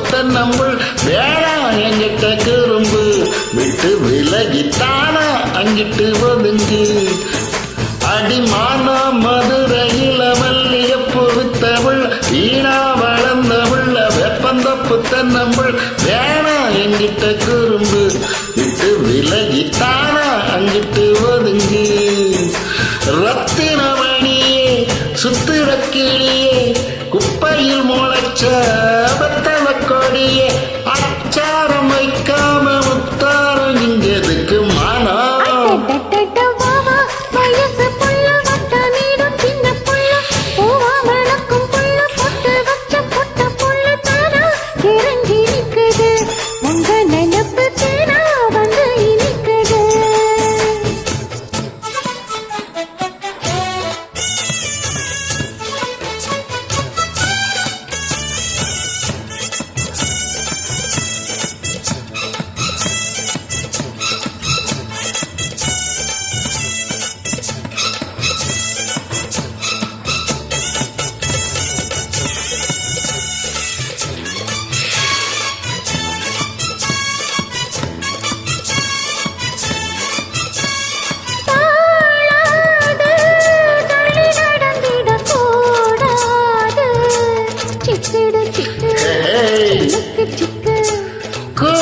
தென்னம்புள் வேணா எங்கிட்ட குறும்பு விட்டு விலகித்தானா அங்கிட்டு ஒதுங்கு அடிமான மதுரையில மல்லியப்பு வித்தவள் வீணா வளர்ந்தவள் வெப்பந்தப்பு தென்னம்புள் வேணா எங்கிட்ட குறும்பு விட்டு விலகித்தானா அங்கிட்டு ஒதுங்கு ரத்தினமணியே சுத்திர கிளியே குப்பையில் முளைச்ச பத்தவ கொடியே அச்சாரம் வைக்காம முத்தாரம் இங்க எதுக்கு மானா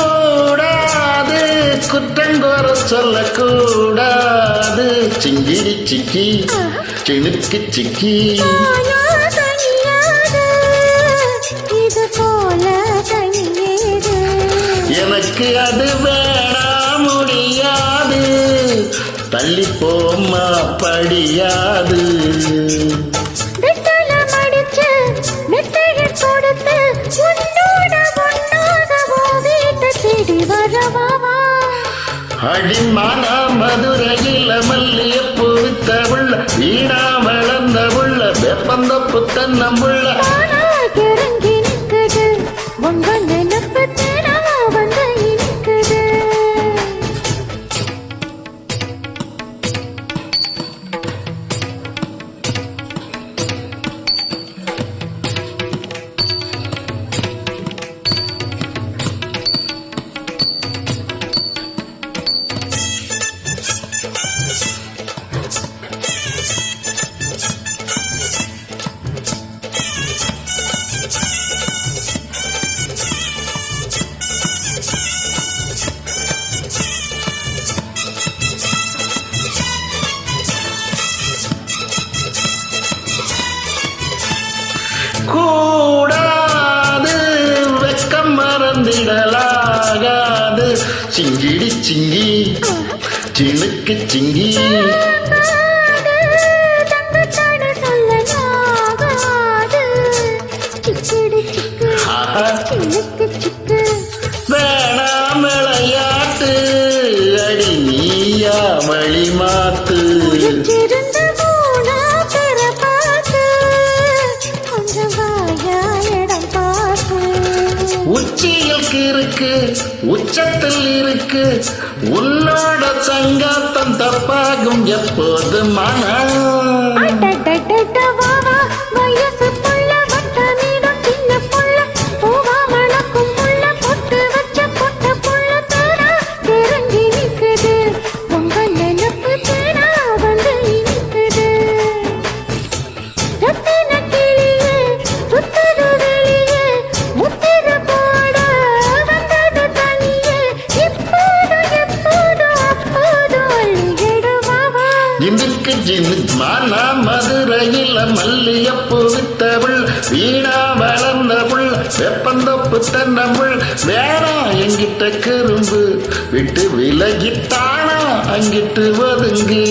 கூடாது குற்றங்கோர சொல்லக்கூடாது சிங்கிடி சிக்கி சினுக்கு சிக்கி எனக்கு அது வேணா முடியாது தள்ளி போமா படியாது அடிமான மதுரையில மல்லியப்பு வித்தவுள்ள வீணா வளர்ந்தவுள்ள வெப்பந்தப்பு தென்னம்புள்ள இறங்கி நிற்குது உங்க நினைப்பு தேனா வந்து இனிக்குது கூடாது வெக்கம் மறந்திடலாகாது சிங்கிடி சிங்கி சினுக்கு சிங்கி வேணாம் விளையாட்டு அடி நீயா வழி மாத்து உச்சியில் இருக்கு உச்சத்தில் இருக்கு உன்னோட சங்காத்தம் தப்பாகும் எப்போது மனம் இந்துக்கு ஜின்மானா மதுரையில மல்லியப்பு வித்தவள் வீணா வளர்ந்தவள் வெப்பந்தப்பு தென்னவள் வேணா எங்கிட்ட கரும்பு விட்டு விலகித்தானா அங்கிட்டு ஒதுங்கு